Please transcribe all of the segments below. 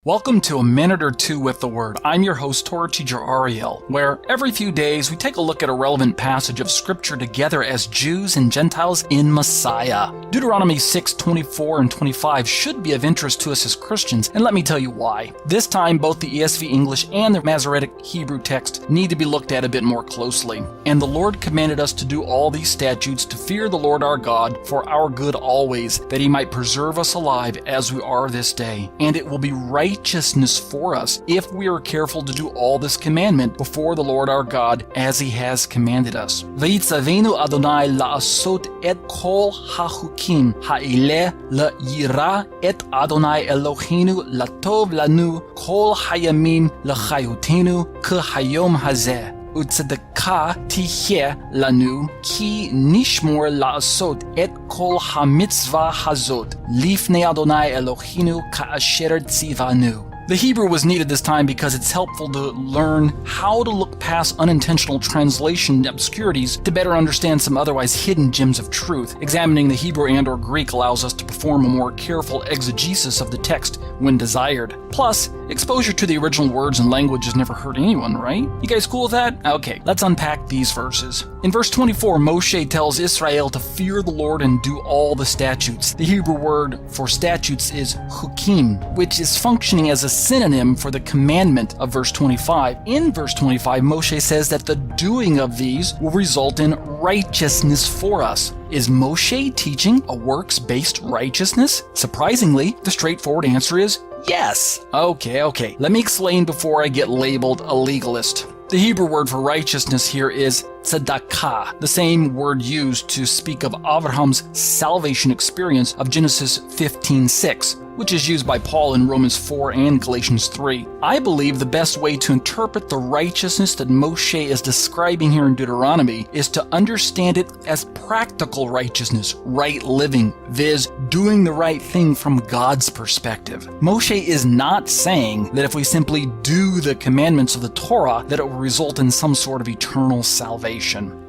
Welcome to A Minute or Two with the Word. I'm your host, Torah Teacher Ariel, where every few days we take a look at a relevant passage of Scripture together as Jews and Gentiles in Messiah. Deuteronomy 6:24 and 25 should be of interest to us as Christians, and let me tell you why. This time, both the ESV English and the Masoretic Hebrew text need to be looked at a bit more closely. And the Lord commanded us to do all these statutes to fear the Lord our God for our good always, that He might preserve us alive as we are this day. And it will be righteousness for us if we are careful to do all this commandment before the Lord our God as He has commanded us. V'yitzavenu Adonai la'asot et kol ha'chukim ha'ileh la'yira et Adonai Eloheinu latov lanu kol hayamim l'chayotenu k'hayom hazeh. Utzedakah tihye lanu ki nishmor la'asot et kol hamitzvah hazot lifnei Adonai Eloheinu ka'asher tzivanu. The Hebrew was needed this time because it's helpful to learn how to look past unintentional translation obscurities to better understand some otherwise hidden gems of truth. Examining the Hebrew and or Greek allows us to perform a more careful exegesis of the text when desired. Plus, exposure to the original words and language has never hurt anyone, right? You guys cool with that? Okay, let's unpack these verses. In verse 24, Moshe tells Israel to fear the Lord and do all the statutes. The Hebrew word for statutes is chukkim, which is functioning as a synonym for the commandment of verse 25. In verse 25, Moshe says that the doing of these will result in righteousness for us. Is Moshe teaching a works-based righteousness? Surprisingly, the straightforward answer is yes. Okay. Let me explain before I get labeled a legalist. The Hebrew word for righteousness here is tzedakah, the same word used to speak of Abraham's salvation experience of Genesis 15:6, which is used by Paul in Romans 4 and Galatians 3. I believe the best way to interpret the righteousness that Moshe is describing here in Deuteronomy is to understand it as practical righteousness, right living, viz. Doing the right thing from God's perspective. Moshe is not saying that if we simply do the commandments of the Torah that it will result in some sort of eternal salvation.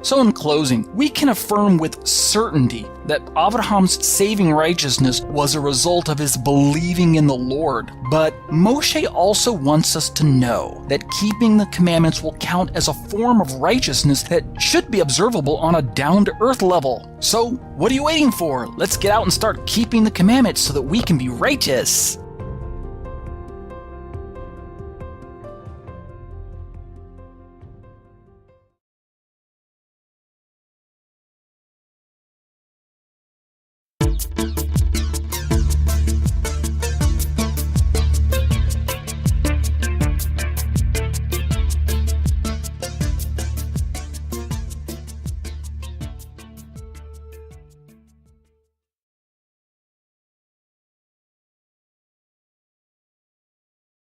So in closing, we can affirm with certainty that Abraham's saving righteousness was a result of his believing in the Lord. But Moshe also wants us to know that keeping the commandments will count as a form of righteousness that should be observable on a down-to-earth level. So, what are you waiting for? Let's get out and start keeping the commandments so that we can be righteous.